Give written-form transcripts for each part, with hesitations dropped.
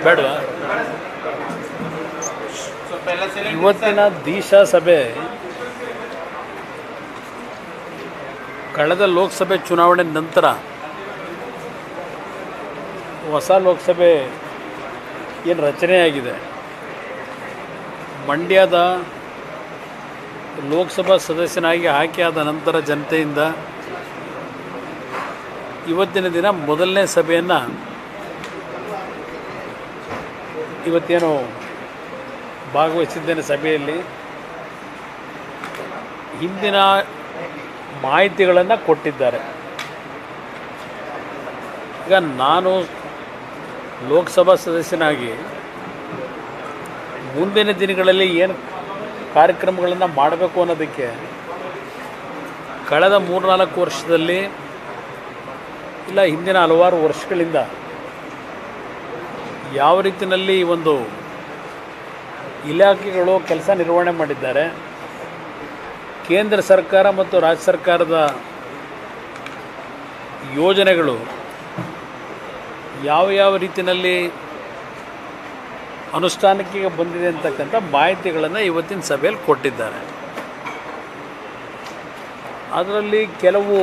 ಬೇಡವಾ? ಇವತ್ತಿನ ದೀಶಾ ಸಭೆ ಕಳೆದ ಲೋಕಸಭೆ ಚುನಾವಣೆ ನಂತರ ಹೊಸ ಲೋಕಸಭೆ ಏನು ರಚನೆಯಾಗಿದೆ, ಮಂಡ್ಯದ ಲೋಕಸಭಾ ಸದಸ್ಯನಾಗಿ ಆಯ್ಕೆಯಾದ ನಂತರ ಜನತೆಯಿಂದ ಇವತ್ತಿನ ದಿನ ಮೊದಲನೇ ಸಭೆಯನ್ನು ಇವತ್ತೇನು ಭಾಗವಹಿಸಿದ್ದೇನೆ. ಸಭೆಯಲ್ಲಿ ಹಿಂದಿನ ಮಾಹಿತಿಗಳನ್ನು ಕೊಟ್ಟಿದ್ದಾರೆ. ಈಗ ನಾನು ಲೋಕಸಭಾ ಸದಸ್ಯನಾಗಿ ಮುಂದಿನ ದಿನಗಳಲ್ಲಿ ಏನು ಕಾರ್ಯಕ್ರಮಗಳನ್ನು ಮಾಡಬೇಕು ಅನ್ನೋದಕ್ಕೆ ಕಳೆದ 3-4 ವರ್ಷದಲ್ಲಿ ಇಲ್ಲ ಹಿಂದಿನ ಹಲವಾರು ವರ್ಷಗಳಿಂದ ಯಾವ ರೀತಿಯಲ್ಲಿ ಒಂದು ಇಲಾಖೆಗಳು ಕೆಲಸ ನಿರ್ವಹಣೆ ಮಾಡಿದ್ದಾರೆ, ಕೇಂದ್ರ ಸರ್ಕಾರ ಮತ್ತು ರಾಜ್ಯ ಸರ್ಕಾರದ ಯೋಜನೆಗಳು ಯಾವ ರೀತಿಯಲ್ಲಿ ಅನುಷ್ಠಾನಕ್ಕೆ ಬಂದಿದೆ ಅಂತಕ್ಕಂಥ ಮಾಹಿತಿಗಳನ್ನು ಇವತ್ತಿನ ಸಭೆಯಲ್ಲಿ ಕೊಟ್ಟಿದ್ದಾರೆ. ಅದರಲ್ಲಿ ಕೆಲವು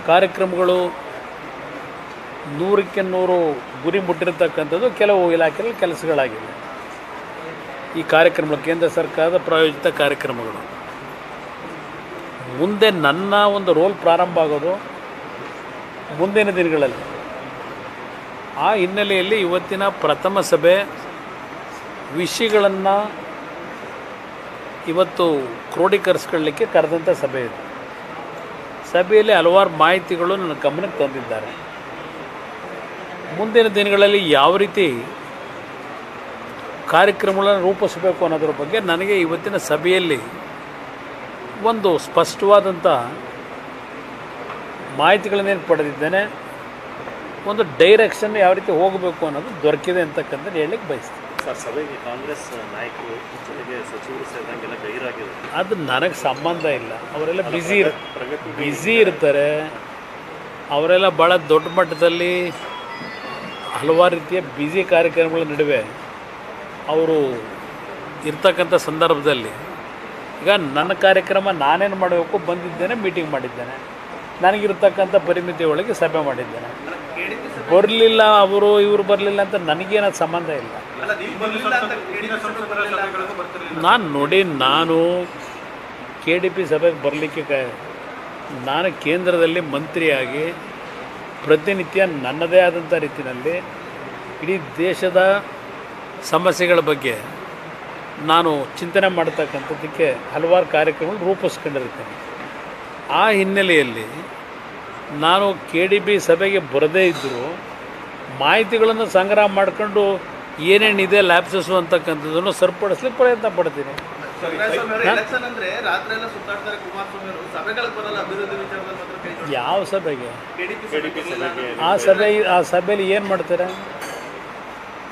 ಕಾರ್ಯಕ್ರಮಗಳು 100ಕ್ಕೆ 100 ಗುರಿ ಮುಟ್ಟಿರತಕ್ಕಂಥದ್ದು ಕೆಲವು ಇಲಾಖೆಯಲ್ಲಿ ಕೆಲಸಗಳಾಗಿವೆ. ಈ ಕಾರ್ಯಕ್ರಮಗಳು ಕೇಂದ್ರ ಸರ್ಕಾರದ ಪ್ರಾಯೋಜಿತ ಕಾರ್ಯಕ್ರಮಗಳು. ಮುಂದೆ ನನ್ನ ಒಂದು ರೋಲ್ ಪ್ರಾರಂಭ ಆಗೋದು ಮುಂದಿನ ದಿನಗಳಲ್ಲಿ. ಆ ಹಿನ್ನೆಲೆಯಲ್ಲಿ ಇವತ್ತಿನ ಪ್ರಥಮ ಸಭೆ ವಿಷಯಗಳನ್ನು ಇವತ್ತು ಕ್ರೋಢೀಕರಿಸ್ಕೊಳ್ಳಲಿಕ್ಕೆ ಕರೆದಂಥ ಸಭೆ ಇದೆ. ಸಭೆಯಲ್ಲಿ ಹಲವಾರು ಮಾಹಿತಿಗಳು ನನ್ನ ಗಮನಕ್ಕೆ ತಂದಿದ್ದಾರೆ. ಮುಂದಿನ ದಿನಗಳಲ್ಲಿ ಯಾವ ರೀತಿ ಕಾರ್ಯಕ್ರಮಗಳನ್ನು ರೂಪಿಸಬೇಕು ಅನ್ನೋದ್ರ ಬಗ್ಗೆ ನನಗೆ ಇವತ್ತಿನ ಸಭೆಯಲ್ಲಿ ಒಂದು ಸ್ಪಷ್ಟವಾದಂಥ ಮಾಹಿತಿಗಳನ್ನೇನು ಪಡೆದಿದ್ದೇನೆ. ಒಂದು ಡೈರೆಕ್ಷನ್ ಯಾವ ರೀತಿ ಹೋಗಬೇಕು ಅನ್ನೋದು ದೊರಕಿದೆ ಅಂತಕ್ಕಂಥದ್ದು ಹೇಳಲಿಕ್ಕೆ ಬಯಸ್ತೀನಿ. ಸರ್, ಸಭೆಗೆ ಕಾಂಗ್ರೆಸ್ ನಾಯಕರು ಜೊತೆಗೆ ಸಚಿವರು ಸೇರಿದಂಗೆಲ್ಲ ಗೈರಾಗಿದೆ. ಅದು ನನಗೆ ಸಂಬಂಧ ಇಲ್ಲ. ಅವರೆಲ್ಲ ಬ್ಯುಸಿ ಇರ್ತಾರೆ. ಅವರೆಲ್ಲ ಭಾಳ ದೊಡ್ಡ ಮಟ್ಟದಲ್ಲಿ ಹಲವಾರು ರೀತಿಯ ಬ್ಯುಸಿ ಕಾರ್ಯಕ್ರಮಗಳ ನಡುವೆ ಅವರು ಇರ್ತಕ್ಕಂಥ ಸಂದರ್ಭದಲ್ಲಿ ಈಗ ನನ್ನ ಕಾರ್ಯಕ್ರಮ ನಾನೇನು ಮಾಡಬೇಕು ಬಂದಿದ್ದೇನೆ, ಮೀಟಿಂಗ್ ಮಾಡಿದ್ದೇನೆ. ನನಗಿರ್ತಕ್ಕಂಥ ಪರಿಮಿತಿ ಒಳಗೆ ಸಭೆ ಮಾಡಿದ್ದೇನೆ. ಬರಲಿಲ್ಲ ಅವರು ಇವರು ಬರಲಿಲ್ಲ ಅಂತ ನನಗೇನದು ಸಂಬಂಧ ಇಲ್ಲ. ನಾನು KDP ಸಭೆಗೆ ಬರಲಿಕ್ಕೆ ನಾನು ಕೇಂದ್ರದಲ್ಲಿ ಮಂತ್ರಿಯಾಗಿ ಪ್ರತಿನಿತ್ಯ ನನ್ನದೇ ಆದಂಥ ರೀತಿಯಲ್ಲಿ ಇಡೀ ದೇಶದ ಸಮಸ್ಯೆಗಳ ಬಗ್ಗೆ ನಾನು ಚಿಂತನೆ ಮಾಡ್ತಕ್ಕಂಥದ್ದಕ್ಕೆ ಹಲವಾರು ಕಾರ್ಯಕ್ರಮಗಳು ರೂಪಿಸ್ಕೊಂಡಿರ್ತೇನೆ. ಆ ಹಿನ್ನೆಲೆಯಲ್ಲಿ ನಾನು KDP ಸಭೆಗೆ ಬರದೇ ಇದ್ದರೂ ಮಾಹಿತಿಗಳನ್ನು ಸಂಗ್ರಹ ಮಾಡ್ಕೊಂಡು ಏನೇನಿದೆ ಲ್ಯಾಪ್ಸಸ್ಸು ಅಂತಕ್ಕಂಥದ್ದನ್ನು ಸರಿಪಡಿಸ್ಲಿಕ್ಕೆ ಪ್ರಯತ್ನ ಪಡ್ತೀನಿ. ಯಾವ ಸಭೆಗೆ? ಆ ಸಭೆಯಲ್ಲಿ ಏನು ಮಾಡ್ತಾರೆ?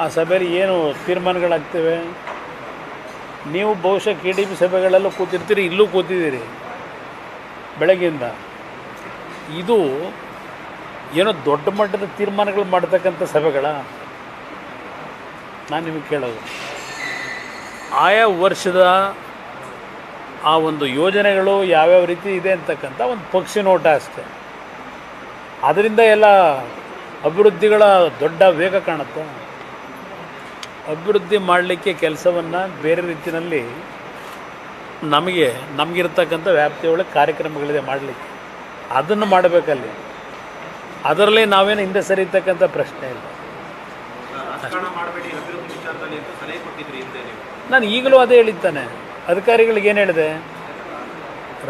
ಆ ಸಭೆಯಲ್ಲಿ ಏನು ತೀರ್ಮಾನಗಳಾಗ್ತವೆ? ನೀವು ಬಹುಶಃ KDP ಸಭೆಗಳೆಲ್ಲ ಕೂತಿರ್ತೀರಿ, ಇಲ್ಲೂ ಕೂತಿದ್ದೀರಿ ಬೆಳಗ್ಗೆಯಿಂದ. ಇದು ಏನೋ ದೊಡ್ಡ ಮಟ್ಟದ ತೀರ್ಮಾನಗಳು ಮಾಡ್ತಕ್ಕಂಥ ಸಭೆಗಳ ನಾನು ನಿಮಗೆ ಕೇಳೋದು, ಆಯಾ ವರ್ಷದ ಆ ಒಂದು ಯೋಜನೆಗಳು ಯಾವ್ಯಾವ ರೀತಿ ಇದೆ ಅಂತಕ್ಕಂಥ ಒಂದು ಪಕ್ಷಿ ನೋಟ ಅಷ್ಟೆ. ಅದರಿಂದ ಎಲ್ಲ ಅಭಿವೃದ್ಧಿಗಳ ದೊಡ್ಡ ವೇಗ ಕಾಣುತ್ತೆ. ಅಭಿವೃದ್ಧಿ ಮಾಡಲಿಕ್ಕೆ ಕೆಲಸವನ್ನು ಬೇರೆ ರೀತಿಯಲ್ಲಿ ನಮಗಿರ್ತಕ್ಕಂಥ ವ್ಯಾಪ್ತಿಯೊಳಗೆ ಕಾರ್ಯಕ್ರಮಗಳಿದೆ ಮಾಡಲಿಕ್ಕೆ, ಅದನ್ನು ಮಾಡಬೇಕಲ್ಲಿ. ಅದರಲ್ಲಿ ನಾವೇನು ಹಿಂದೆ ಸರಿತಕ್ಕಂಥ ಪ್ರಶ್ನೆ ಇಲ್ಲ. ನಾನು ಈಗಲೂ ಅದೇ ಹೇಳಿದ್ದಾನೆ ಅಧಿಕಾರಿಗಳಿಗೆ. ಏನು ಹೇಳಿದೆ?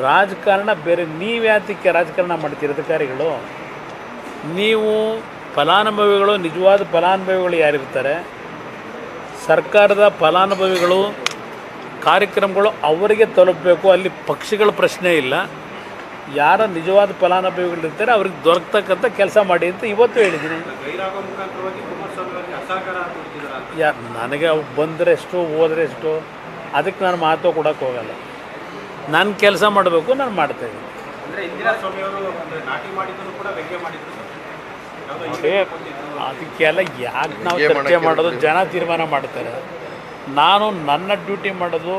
ರಾಜಕಾರಣ ಬೇರೆ. ನೀವ್ಯಾತಕ್ಕೆ ರಾಜಕಾರಣ ಮಾಡ್ತೀರಿ ಅಧಿಕಾರಿಗಳು? ನೀವು ಫಲಾನುಭವಿಗಳು, ನಿಜವಾದ ಫಲಾನುಭವಿಗಳು ಯಾರಿರ್ತಾರೆ, ಸರ್ಕಾರದ ಫಲಾನುಭವಿಗಳು ಕಾರ್ಯಕ್ರಮಗಳು ಅವರಿಗೆ ತಲುಪಬೇಕು. ಅಲ್ಲಿ ಪಕ್ಷಗಳ ಪ್ರಶ್ನೆ ಇಲ್ಲ. ಯಾರ ನಿಜವಾದ ಫಲಾನುಭವಿಗಳಿರ್ತಾರೆ ಅವ್ರಿಗೆ ದೊರಕತಕ್ಕಂಥ ಕೆಲಸ ಮಾಡಿ ಅಂತ ಇವತ್ತು ಹೇಳಿದ್ದೀನಿ. ನನಗೆ ಅವು ಬಂದರೆ ಎಷ್ಟು ಹೋದರೆ ಎಷ್ಟು ಅದಕ್ಕೆ ನಾನು ಮಾತು ಕೊಡೋಕ್ಕೆ ಹೋಗಲ್ಲ. ನಾನು ಕೆಲಸ ಮಾಡಬೇಕು, ನಾನು ಮಾಡ್ತಾಯಿದ್ದೀನಿ. ನೋಡಿ, ಅದಕ್ಕೆಲ್ಲ ಯಾಕೆ ನಾವು ಚರ್ಚೆ ಮಾಡೋದು? ಜನ ತೀರ್ಮಾನ ಮಾಡ್ತಾರೆ. ನಾನು ನನ್ನ ಡ್ಯೂಟಿ ಮಾಡೋದು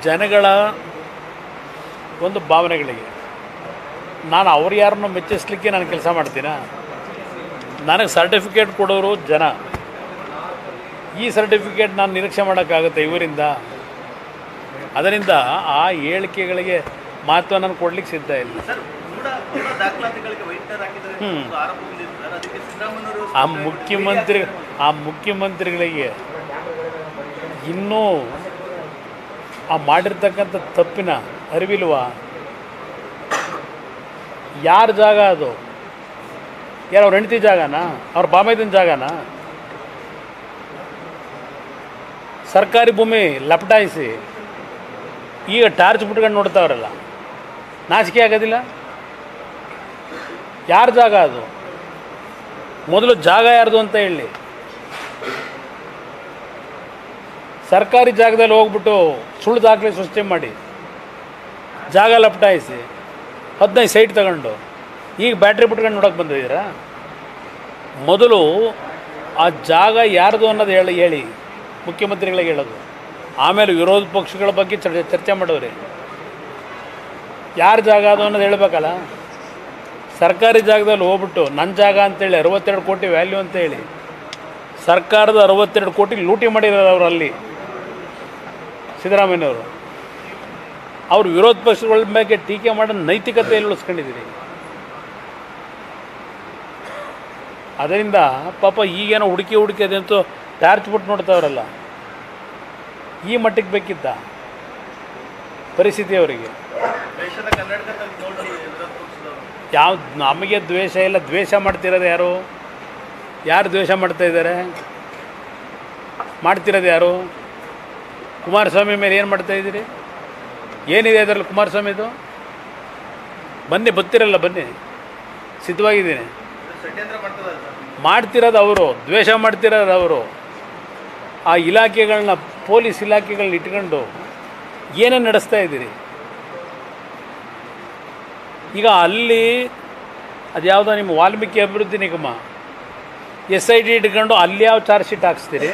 ಜನಗಳ ಒಂದು ಭಾವನೆಗಳಿಗೆ. ನಾನು ಅವ್ರು ಯಾರನ್ನು ಮೆಚ್ಚಿಸ್ಲಿಕ್ಕೆ ನಾನು ಕೆಲಸ ಮಾಡ್ತೀನ? ನನಗೆ ಸರ್ಟಿಫಿಕೇಟ್ ಕೊಡೋರು ಜನ. ಈ ಸರ್ಟಿಫಿಕೇಟ್ ನಾನು ನಿರೀಕ್ಷೆ ಮಾಡೋಕ್ಕಾಗುತ್ತೆ ಇವರಿಂದ? ಅದರಿಂದ ಆ ಹೇಳಿಕೆಗಳಿಗೆ ಮಹತ್ವ ನಾನು ಕೊಡ್ಲಿಕ್ಕೆ ಸಿದ್ಧ ಇಲ್ಲ. ಆ ಮುಖ್ಯಮಂತ್ರಿಗಳಿಗೆ ಇನ್ನೂ ಆ ಮಾಡಿರ್ತಕ್ಕಂಥ ತಪ್ಪಿನ ಅರಿವಿಲ್ವಾ? ಯಾರ ಜಾಗ ಅದು? ಯಾರು ಅವ್ರ ಹೆಂಡತಿ ಜಾಗನಾ? ಅವ್ರ ಬಾಮೈದನ ಜಾಗನಾ? ಸರ್ಕಾರಿ ಭೂಮಿ ಲಪಟಾಯಿಸಿ ಈಗ ಟಾರ್ಚ್ ಬಿಟ್ಕೊಂಡು ನೋಡ್ತಾವ್ರಲ್ಲ, ನಾಚಿಕೆ ಆಗೋದಿಲ್ಲ? ಯಾರ ಜಾಗ ಅದು? ಮೊದಲು ಜಾಗ ಯಾರ್ದು ಅಂತ ಹೇಳಿ. ಸರ್ಕಾರಿ ಜಾಗದಲ್ಲಿ ಹೋಗ್ಬಿಟ್ಟು ಸುಳ್ಳು ದಾಖಲೆ ಸೃಷ್ಟಿ ಮಾಡಿ ಜಾಗ ಲಪಟಾಯಿಸಿ 15 ಸೈಟ್ ತಗೊಂಡು ಈಗ ಬ್ಯಾಟ್ರಿ ಬಿಟ್ಕೊಂಡು ನೋಡೋಕೆ ಬಂದಿದ್ದೀರಾ? ಮೊದಲು ಆ ಜಾಗ ಯಾರ್ದು ಅನ್ನೋದು ಹೇಳಿ ಮುಖ್ಯಮಂತ್ರಿಗಳಿಗೆ ಹೇಳೋದು, ಆಮೇಲೆ ವಿರೋಧ ಪಕ್ಷಗಳ ಬಗ್ಗೆ ಚರ್ಚೆ ಮಾಡೋರಿ. ಯಾರ ಜಾಗ ಅದು ಅನ್ನೋದು ಹೇಳಬೇಕಲ್ಲ. ಸರ್ಕಾರಿ ಜಾಗದಲ್ಲಿ ಹೋಗ್ಬಿಟ್ಟು ನನ್ನ ಜಾಗ ಅಂತೇಳಿ 62 ಕೋಟಿ ವ್ಯಾಲ್ಯೂ ಅಂತೇಳಿ ಸರ್ಕಾರದ 62 ಕೋಟಿ ಲೂಟಿ ಮಾಡಿರೋರು ಅವರು. ಅಲ್ಲಿ ಸಿದ್ದರಾಮಯ್ಯನವರು ಅವರು ವಿರೋಧ ಪಕ್ಷಗಳ ಬಗ್ಗೆ ಟೀಕೆ ಮಾಡೋ ನೈತಿಕತೆಯಲ್ಲಿ ಉಳಿಸ್ಕೊಂಡಿದ್ದೀರಿ. ಅದರಿಂದ ಪಾಪ ಈಗೇನೋ ಹುಡುಕಿ ಅದಂತೂ ಟಾರ್ಚ್ ಬಿಟ್ಟು ನೋಡ್ತಾವ್ರಲ್ಲ, ಈ ಮಟ್ಟಿಗೆ ಬೇಕಿದ್ದ ಪರಿಸ್ಥಿತಿ ಅವರಿಗೆ? ಯಾವ ನಮಗೆ ದ್ವೇಷ ಇಲ್ಲ. ದ್ವೇಷ ಮಾಡ್ತಿರೋದು ಯಾರು? ಯಾರು ದ್ವೇಷ ಮಾಡ್ತಾಯಿದ್ದಾರೆ? ಮಾಡ್ತಿರೋದು ಯಾರು? ಕುಮಾರಸ್ವಾಮಿ ಮೇಲೆ ಏನು ಮಾಡ್ತಾಯಿದ್ದೀರಿ? ಏನಿದೆ ಅದರಲ್ಲಿ ಕುಮಾರಸ್ವಾಮಿದು? ಬನ್ನಿ, ಗೊತ್ತಿರಲ್ಲ, ಬನ್ನಿ, ಸಿದ್ಧವಾಗಿದ್ದೀನಿ. ಮಾಡ್ತಿರೋದು ಅವರು, ದ್ವೇಷ ಮಾಡ್ತಿರೋದು ಅವರು. ಆ ಇಲಾಖೆಗಳನ್ನ, ಪೊಲೀಸ್ ಇಲಾಖೆಗಳನ್ನ ಇಟ್ಕೊಂಡು ಏನೇನು ನಡೆಸ್ತಾ ಇದ್ದೀರಿ? ಈಗ ಅಲ್ಲಿ ಅದು ಯಾವುದೋ ನಿಮ್ಮ ವಾಲ್ಮೀಕಿ ಅಭಿವೃದ್ಧಿ ನಿಗಮ SIT ಇಟ್ಕೊಂಡು ಅಲ್ಲಿ ಯಾವ ಚಾರ್ಜ್ ಶೀಟ್ ಹಾಕಿಸ್ತೀರಿ?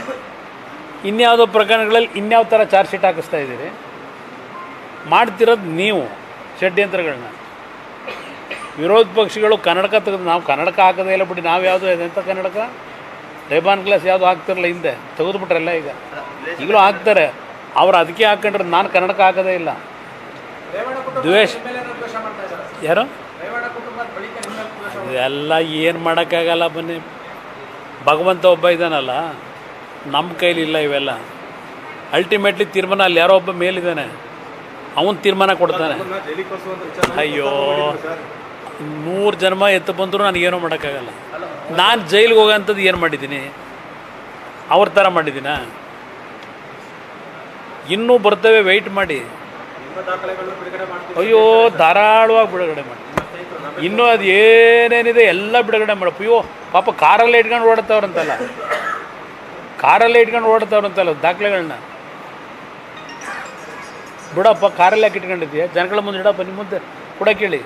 ಇನ್ಯಾವುದೋ ಪ್ರಕರಣಗಳಲ್ಲಿ ಇನ್ಯಾವ ಥರ ಚಾರ್ಜ್ ಶೀಟ್ ಹಾಕಿಸ್ತಾ ಇದ್ದೀರಿ? ಮಾಡ್ತಿರೋದು ನೀವು ಷಡ್ಯಂತ್ರಗಳನ್ನ. ವಿರೋಧ ಪಕ್ಷಗಳು ಕನ್ನಡಕ ತೆಗೆದು, ನಾವು ಕನ್ನಡಕ ಹಾಕೋದೇ ಇಲ್ಲ ಬಿಡಿ. ನಾವು ಯಾವುದು ಎಂಥ ಕನ್ನಡಕ ರೇಬಾನ್ ಕ್ಲಾಸ್ ಯಾವುದು ಹಾಕ್ತಿರಲ್ಲ, ಹಿಂದೆ ತೆಗೆದುಬಿಟ್ರಲ್ಲ. ಈಗಲೂ ಹಾಕ್ತಾರೆ ಅವ್ರು. ಅದಕ್ಕೆ ಹಾಕೊಂಡ್ರೆ ನಾನು ಕನ್ನಡಕ ಹಾಕೋದೇ ಇಲ್ಲ. ದ್ವೇಷ ಯಾರು? ಇದೆಲ್ಲ ಏನು ಮಾಡೋಕ್ಕಾಗಲ್ಲ. ಬನ್ನಿ, ಭಗವಂತ ಒಬ್ಬ ಇದ್ದಾನಲ್ಲ, ನಮ್ಮ ಕೈಲಿ ಇಲ್ಲ ಇವೆಲ್ಲ. ಅಲ್ಟಿಮೇಟ್ಲಿ ತೀರ್ಮಾನ ಅಲ್ಲಿ ಯಾರೋ ಒಬ್ಬ ಮೇಲಿದ್ದಾನೆ, ಅವನು ತೀರ್ಮಾನ ಕೊಡ್ತಾನೆ. ಅಯ್ಯೋ, 100 ಜನ್ಮ ಎತ್ತು ಬಂದರೂ ನನಗೇನೋ ಮಾಡೋಕ್ಕಾಗಲ್ಲ. ನಾನು ಜೈಲಿಗೆ ಹೋಗೋಂಥದ್ದು ಏನು ಮಾಡಿದ್ದೀನಿ? ಅವ್ರ ಥರ ಮಾಡಿದ್ದೀನ? ಇನ್ನೂ ಬರ್ತವೆ, ವೆಯ್ಟ್ ಮಾಡಿ. ಅಯ್ಯೋ, ಧಾರಾಳವಾಗಿ ಬಿಡುಗಡೆ ಮಾಡಿ. ಇನ್ನೂ ಅದು ಏನೇನಿದೆ ಎಲ್ಲ ಬಿಡುಗಡೆ ಮಾಡಿ. ಅಯ್ಯೋ ಪಾಪ ಕಾರಲ್ಲೇ ಇಟ್ಕೊಂಡು ಓಡ್ತಾವ್ರಂತಲ್ಲ, ದಾಖಲೆಗಳನ್ನ ಬಿಡಪ್ಪ. ಕಾರಲ್ಲಿ ಯಾಕೆ ಇಟ್ಕೊಂಡಿದ್ದೀಯ? ಜನಗಳ ಮುಂದೆ ಇಡಪ್ಪ, ನಿಮ್ಮ ಮುಂದೆ ಕೂಡ ಕೇಳಿ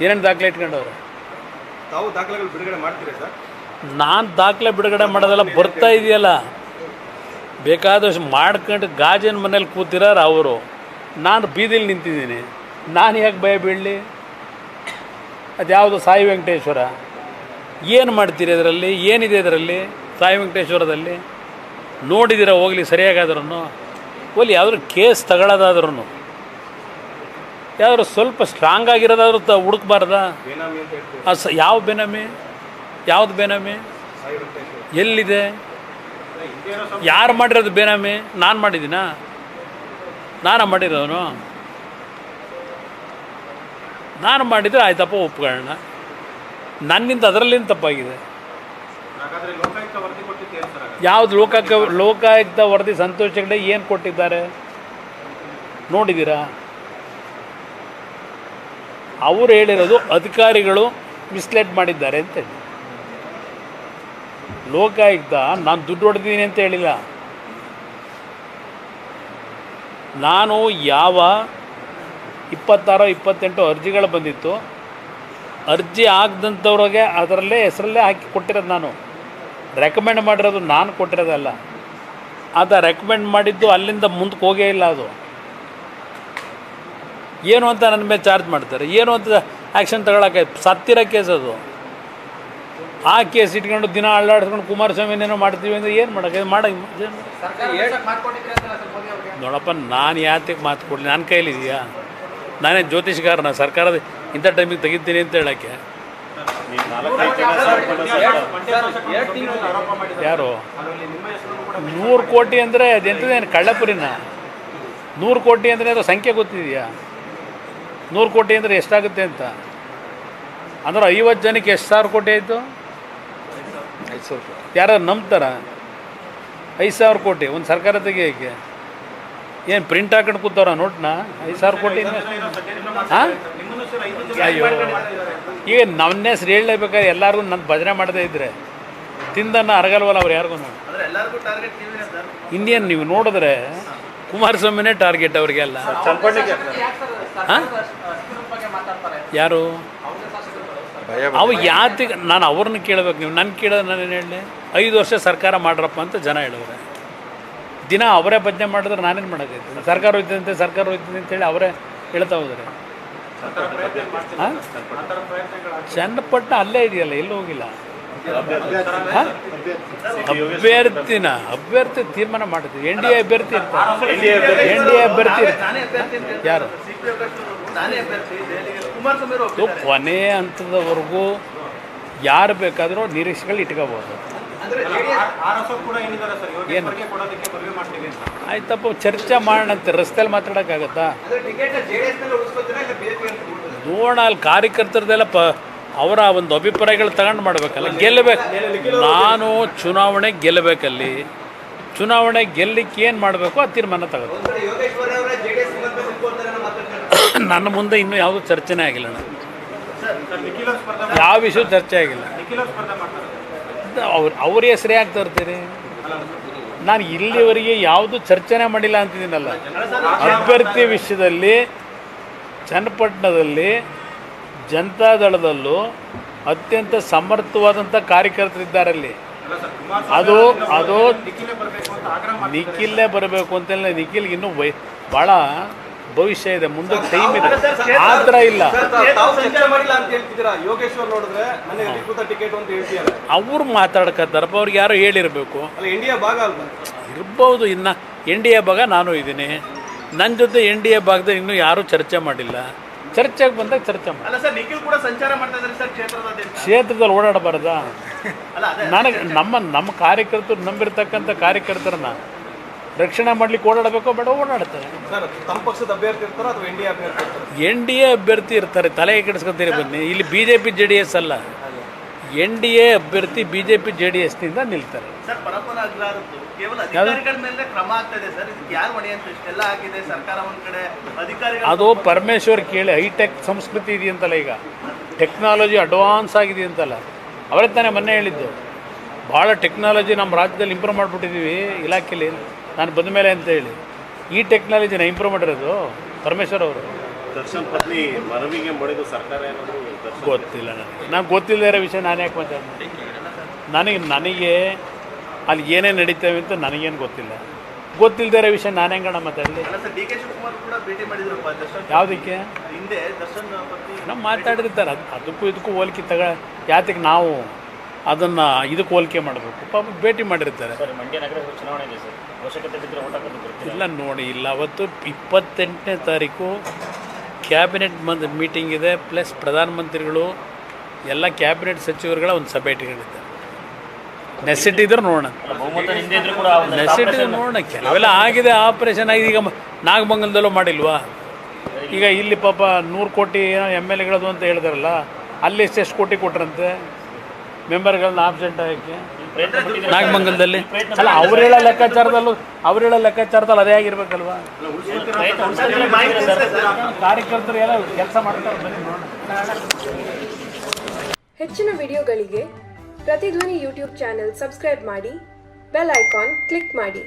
ಏನೇನು ದಾಖಲೆ ಇಟ್ಕೊಂಡವ್ರು. ತಾವು ದಾಖಲೆಗಳು ಬಿಡುಗಡೆ ಮಾಡ್ತೀರಾ ಸರ್? ನಾನು ದಾಖಲೆ ಬಿಡುಗಡೆ ಮಾಡೋದೆಲ್ಲ ಬರ್ತಾ ಇದೆಯಲ್ಲ, ಬೇಕಾದಷ್ಟು ಮಾಡ್ಕೊಂಡು ಗಾಜಿನ ಮನೇಲಿ ಕೂತಿರೋರು ಅವರು. ನಾನು ಬೀದಿಲಿ ನಿಂತಿದ್ದೀನಿ, ನಾನು ಯಾಕೆ ಭಯ ಬೀಳಲಿ? ಅದ್ಯಾವುದು ಸಾಯಿ ವೆಂಕಟೇಶ್ವರ, ಏನು ಮಾಡ್ತೀರಿ ಅದರಲ್ಲಿ? ಏನಿದೆ ಅದರಲ್ಲಿ? ಸಾಯಿ ವೆಂಕಟೇಶ್ವರದಲ್ಲಿ ನೋಡಿದ್ದೀರ? ಹೋಗಲಿ, ಸರಿಯಾಗಾದ್ರೂ ಹೋಗಲಿ. ಯಾವ್ದಾದ್ರು ಕೇಸ್ ತಗೊಳ್ಳೋದಾದ್ರೂ ಯಾವ್ದಾದ್ರು ಸ್ವಲ್ಪ ಸ್ಟ್ರಾಂಗ್ ಆಗಿರೋದಾದ್ರೂ ಹುಡುಕ್ಬಾರ್ದ? ಯಾವ ಬೇನಾಮಿ? ಯಾವ್ದು ಬೇನಾಮಿ? ಎಲ್ಲಿದೆ? ಯಾರು ಮಾಡಿರೋದು ಬೇನಾಮಿ? ನಾನು ಮಾಡಿದ್ದೀನಾ? ನಾನು ಮಾಡಿರೋನು? ನಾನು ಮಾಡಿದರೆ ಆಯ್ತಪ್ಪ, ಒಪ್ಕೊಳ್ಳೋಣ. ನನ್ನಿಂದ ಅದರಲ್ಲಿಂದ ತಪ್ಪಾಗಿದೆ. ಯಾವುದು ಲೋಕಾಯುಕ್ತ ವರದಿ ಸಂತೋಷ್ ಹೆಗ್ಡೆ ಏನು ಕೊಟ್ಟಿದ್ದಾರೆ ನೋಡಿದ್ದೀರಾ? ಅವರು ಹೇಳಿರೋದು ಅಧಿಕಾರಿಗಳು ಮಿಸ್ಲೀಡ್ ಮಾಡಿದ್ದಾರೆ ಅಂತೇಳಿ. ಲೋಕಾಯುಕ್ತ ನಾನು ದುಡ್ಡು ಹೊಡೆದಿದ್ದೀನಿ ಅಂತ ಹೇಳಿಲ್ಲ. ನಾನು ಯಾವ 26-28 ಅರ್ಜಿಗಳು ಬಂದಿತ್ತು, ಅರ್ಜಿ ಆಗದಂಥವ್ರಿಗೆ ಅದರಲ್ಲೇ ಹೆಸರಲ್ಲೇ ಹಾಕಿ ಕೊಟ್ಟಿರೋದು ನಾನು. ರೆಕಮೆಂಡ್ ಮಾಡಿರೋದು ನಾನು ಕೊಟ್ಟಿರೋದಲ್ಲ. ಅದು ರೆಕಮೆಂಡ್ ಮಾಡಿದ್ದು ಅಲ್ಲಿಂದ ಮುಂದಕ್ಕೆ ಹೋಗೇ ಇಲ್ಲ. ಅದು ಏನು ಅಂತ ನನ್ನ ಮೇಲೆ ಚಾರ್ಜ್ ಮಾಡ್ತಾರೆ, ಏನು ಅಂತ ಆ್ಯಕ್ಷನ್ ತಗೊಳಕ್ಕೆ. ಸತ್ತಿರೋ ಕೇಸ್ ಅದು. ಆ ಕೇಸ್ ಇಟ್ಕೊಂಡು ದಿನ ಅಳ್ಳಾಡ್ಸ್ಕೊಂಡು ಕುಮಾರಸ್ವಾಮಿನೇನೋ ಮಾಡ್ತೀವಿ ಅಂದರೆ ಏನು ಮಾಡೋಕ್ಕೆ ನೋಡಪ್ಪ. ನಾನು ಯಾತಕ್ಕೆ ಮಾತು ಕೊಡಲಿ? ನನ್ನ ಕೈಲಿದೆಯಾ? ನಾನೇ ಜ್ಯೋತಿಷ್ಗಾರನ ಸರ್ಕಾರದ ಇಂಥ ಟೈಮಿಗೆ ತೆಗಿತೀನಿ ಅಂತ ಹೇಳೋಕ್ಕೆ? ಯಾರು 100 ಕೋಟಿ ಅಂದರೆ ಅದೆಂಥದ್ದೇನು ಕಳ್ಳಪುರಿನ? 100 ಕೋಟಿ ಅಂದರೆ ಅದು ಸಂಖ್ಯೆ ಗೊತ್ತಿದೆಯಾ? 100 ಕೋಟಿ ಅಂದರೆ ಎಷ್ಟಾಗುತ್ತೆ ಅಂತ? ಅಂದ್ರೆ 50 ಜನಕ್ಕೆ ಎಷ್ಟು ಸಾವಿರ ಕೋಟಿ ಆಯಿತು? 5,000 ಕೋಟಿ. ಯಾರು ನಂಬ್ತಾರ? 5,000 ಕೋಟಿ ಒಂದು ಸರ್ಕಾರ ತೆಗಿಯೋಕ್ಕೆ ಏನು ಪ್ರಿಂಟ್ ಹಾಕೊಂಡು ಕೂತವ್ರ ನೋಟ್ನ? 5,000 ಕೋಟಿ. ಹಾಂ, ಅಯ್ಯೋ, ಈಗ ನನ್ನ ಹೆಸ್ರು ಹೇಳಲೇಬೇಕಾದ್ರೆ ಎಲ್ಲರಿಗೂ ನನ್ನ ಭಜನೆ ಮಾಡದೇ ಇದ್ದರೆ ತಿಂದನ್ನ ಅರಗಲ್ವಲ್ಲ ಅವ್ರು ಯಾರಿಗೂ. ಇಂಡಿಯನ್ ನೀವು ನೋಡಿದ್ರೆ ಕುಮಾರಸ್ವಾಮಿನೇ ಟಾರ್ಗೆಟ್ ಅವರಿಗೆಲ್ಲ. ಹಾಂ, ಯಾರು ಅವು ಯಾತಿಗೆ? ನಾನು ಅವ್ರನ್ನ ಕೇಳಬೇಕು. ನೀವು ನನ್ನ ಕೇಳೋದು ನಾನೇನು ಹೇಳಲಿ? 5 ವರ್ಷ ಸರ್ಕಾರ ಮಾಡ್ರಪ್ಪ ಅಂತ ಜನ ಹೇಳೋರೆ. ದಿನ ಅವರೇ ಭಜನೆ ಮಾಡಿದ್ರೆ ನಾನೇನು ಮಾಡೋಕ್ಕೈತೆ? ಸರ್ಕಾರ ಹೋಯ್ತಂತೆ ಸರ್ಕಾರ ಹೋಯ್ತದೆ ಅಂತೇಳಿ ಅವರೇ ಹೇಳ್ತಾ ಹೋದರೆ. ಹಾಂ, ಚನ್ನಪಟ್ಟಣ ಅಲ್ಲೇ ಇದೆಯಲ್ಲ, ಎಲ್ಲೂ ಹೋಗಿಲ್ಲ. ಹಾಂ, ಅಭ್ಯರ್ಥಿ ತೀರ್ಮಾನ ಮಾಡ್ತೀವಿ. ಎನ್ ಡಿ ಎ ಅಭ್ಯರ್ಥಿ ಇರ್ತಾರೆ. ಎನ್ ಡಿ ಎ ಅಭ್ಯರ್ಥಿ ಇರ್ತಾರೆ. ಯಾರು ಕೊನೆ ಹಂತದವರೆಗೂ ಯಾರು ಬೇಕಾದರೂ ನಿರೀಕ್ಷೆಗಳು ಇಟ್ಕೋಬೋದು. ಏನು ಆಯ್ತಪ್ಪ, ಚರ್ಚೆ ಮಾಡೋಣಂತೆ. ರಸ್ತೆಯಲ್ಲಿ ಮಾತಾಡೋಕ್ಕಾಗತ್ತಾ? ನೋಡೋಣ, ಅಲ್ಲಿ ಕಾರ್ಯಕರ್ತರದೆಲ್ಲ ಅವರ ಒಂದು ಅಭಿಪ್ರಾಯಗಳು ತಗೊಂಡು ಮಾಡಬೇಕಲ್ಲ. ಗೆಲ್ಲಬೇಕು. ನಾನು ಚುನಾವಣೆ ಗೆಲ್ಲಬೇಕಲ್ಲಿ. ಚುನಾವಣೆ ಗೆಲ್ಲಲಿಕ್ಕೆ ಏನು ಮಾಡಬೇಕು ಆ ತೀರ್ಮಾನ ತಗೋದು. ನನ್ನ ಮುಂದೆ ಇನ್ನೂ ಯಾವುದೂ ಚರ್ಚೆನೇ ಆಗಿಲ್ಲ. ಯಾವ ವಿಷಯ ಚರ್ಚೆ ಆಗಿಲ್ಲ. ಅವ್ರ ಹೆಸರೇ ಯಾಕೆ ತರ್ತೀರಿ? ನಾನು ಇಲ್ಲಿವರೆಗೆ ಯಾವುದು ಚರ್ಚೆನೇ ಮಾಡಿಲ್ಲ ಅಂತಿದ್ದೀನಲ್ಲ. ಅಭ್ಯರ್ಥಿ ವಿಷಯದಲ್ಲಿ ಚನ್ನಪಟ್ಟಣದಲ್ಲಿ ಜನತಾದಳದಲ್ಲೂ ಅತ್ಯಂತ ಸಮರ್ಥವಾದಂಥ ಕಾರ್ಯಕರ್ತರಿದ್ದಾರಲ್ಲಿ. ಅದು ನಿಖಿಲೇ ಬರಬೇಕು ಅಂತೇಳಿ. ನಿಖಿಲ್ಗೆ ಇನ್ನೂ ಭಾಳ ಭವಿಷ್ಯ ಇದೆ, ಮುಂದೆ ಟೈಮ್ ಇದೆ. ಆ ಥರ ಇಲ್ಲ. ಅವ್ರು ಮಾತಾಡ್ಕತ್ತಾರಪ್ಪ. ಅವ್ರಿಗೆ ಯಾರೋ ಹೇಳಿರ್ಬೇಕು. ಇರ್ಬೋದು. ಇನ್ನು ಎನ್ ಡಿ ಎ ಭಾಗ ನಾನು ಇದ್ದೀನಿ. ನನ್ನ ಜೊತೆ ಎನ್ ಡಿ ಎ ಭಾಗದಲ್ಲಿ ಇನ್ನೂ ಯಾರೂ ಚರ್ಚೆ ಮಾಡಿಲ್ಲ. ಚರ್ಚೆಗೆ ಬಂದಾಗ ಚರ್ಚೆ ಮಾಡಿ. ಕ್ಷೇತ್ರದಲ್ಲಿ ಓಡಾಡಬಾರ್ದಾ? ನನಗೆ ನಮ್ಮ ಕಾರ್ಯಕರ್ತರು ನಂಬಿರ್ತಕ್ಕಂಥ ಕಾರ್ಯಕರ್ತರನ್ನ ರಕ್ಷಣೆ ಮಾಡ್ಲಿಕ್ಕೆ ಓಡಾಡಬೇಕೋ ಬೇಡ? ಓಡಾಡ್ತಾರೆ. ಎನ್ ಡಿ ಎ ಅಭ್ಯರ್ಥಿ ಇರ್ತಾರೆ. ತಲೆಗೆ ಕೆಡಿಸ್ಕೊತೀರಿ ಬನ್ನಿ. ಇಲ್ಲಿ BJP JDS ಅಲ್ಲ, ಎನ್ ಡಿ ಎ ಅಭ್ಯರ್ಥಿ BJP JDSನಿಂದ ನಿಲ್ತಾರೆ. ಅದು ಪರಮೇಶ್ವರ್ ಕೇಳಿ. ಹೈಟೆಕ್ ಸಂಸ್ಕೃತಿ ಇದೆಯಂತಲ್ಲ, ಈಗ ಟೆಕ್ನಾಲಜಿ ಅಡ್ವಾನ್ಸ್ ಆಗಿದೆ ಅಂತಲ್ಲ. ಅವರೇ ತಾನೇ ಮೊನ್ನೆ ಹೇಳಿದ್ದು. ಭಾಳ ಟೆಕ್ನಾಲಜಿ ನಮ್ಮ ರಾಜ್ಯದಲ್ಲಿ ಇಂಪ್ರೂವ್ ಮಾಡಿಬಿಟ್ಟಿದ್ದೀವಿ ಇಲಾಖೆಯಲ್ಲಿ, ನಾನು ಬಂದ ಮೇಲೆ ಅಂತ ಹೇಳಿ. ಈ ಟೆಕ್ನಾಲಜಿನ ಇಂಪ್ರೂವ್ ಮಾಡಿರೋದು ಪರಮೇಶ್ವರ್ ಅವರು. ದರ್ಶನ್ ಪತ್ನಿ ಮನವಿಗೆ ಮಾಡಿದ್ದು ಸರ್ಕಾರ ಏನಾದರೂ ಗೊತ್ತಿಲ್ಲ ನನಗೆ. ನಾನು ಗೊತ್ತಿಲ್ಲದೇ ಇರೋ ವಿಷಯ ನಾನು ಯಾಕೆ ಮಾತಾಡ್ತೀನಿ? ನನಗೆ ಅಲ್ಲಿ ಏನೇನು ನಡೀತೇವೆ ಅಂತ ನನಗೇನು ಗೊತ್ತಿಲ್ಲ. ಗೊತ್ತಿಲ್ಲದೇ ಇರೋ ವಿಷಯ ನಾನು ಹೆಂಗಣ ಮಾತಾಡಲಿ? ಯಾವುದಕ್ಕೆ ನಾವು ಮಾತಾಡಿರ್ತಾರೆ. ಅದಕ್ಕೂ ಇದಕ್ಕೂ ಹೋಲಿಕೆ ಯಾತಕ್ಕೆ ನಾವು ಅದನ್ನು ಇದಕ್ಕೆ ಹೋಲಿಕೆ ಮಾಡಬೇಕು? ಪಾಪ ಭೇಟಿ ಮಾಡಿರ್ತಾರೆ. ಇಲ್ಲ ನೋಡಿ, ಇಲ್ಲ ಅವತ್ತು 28ನೇ ತಾರೀಕು ಕ್ಯಾಬಿನೆಟ್ ಮೀಟಿಂಗ್ ಇದೆ. ಪ್ಲಸ್ ಪ್ರಧಾನಮಂತ್ರಿಗಳು ಎಲ್ಲ ಕ್ಯಾಬಿನೆಟ್ ಸಚಿವರುಗಳ ಒಂದು ಸಭೆ ಇಟ್ಕೊಂಡಿದ್ದಾರೆ. ನೆಸಿಟಿ ಇದ್ರೆ ನೋಡೋಣ. ನೆಸಿಟಿ ನೋಡೋಣ. ಕೆಲವೆಲ್ಲ ಆಗಿದೆ, ಆಪರೇಷನ್ ಆಗಿದೆ. ಈಗ ನಾಗಮಂಗಲದಲ್ಲೂ ಮಾಡಿಲ್ವಾ? ಈಗ ಇಲ್ಲಿ ಪಾಪ 100 ಕೋಟಿ MLAಗಳದು ಅಂತ ಹೇಳಿದಾರಲ್ಲ, ಅಲ್ಲಿ ಎಷ್ಟು ಕೋಟಿ ಕೊಟ್ರಂತೆ ಮೆಂಬರ್ಗಳನ್ನ ಆಬ್ಸೆಂಟ್ ಆಗೋಕ್ಕೆ ನಾಗಮಂಗಲದಲ್ಲಿ. ಅಲ್ಲ, ಅವ್ರು ಹೇಳೋ ಲೆಕ್ಕಾಚಾರದಲ್ಲಿ ಅದೇ ಆಗಿರ್ಬೇಕಲ್ವಾ? ಕಾರ್ಯಕರ್ತರು ಎಲ್ಲ ಕೆಲಸ ಮಾಡ್ತಾರೆ. ಹೆಚ್ಚಿನ ವಿಡಿಯೋಗಳಿಗೆ ಪ್ರತಿಧ್ವನಿ ಯೂಟ್ಯೂಬ್ ಚಾನೆಲ್ ಸಬ್ಸ್ಕ್ರೈಬ್ ಮಾಡಿ, ಬೆಲ್ ಐಕಾನ್ ಕ್ಲಿಕ್ ಮಾಡಿ.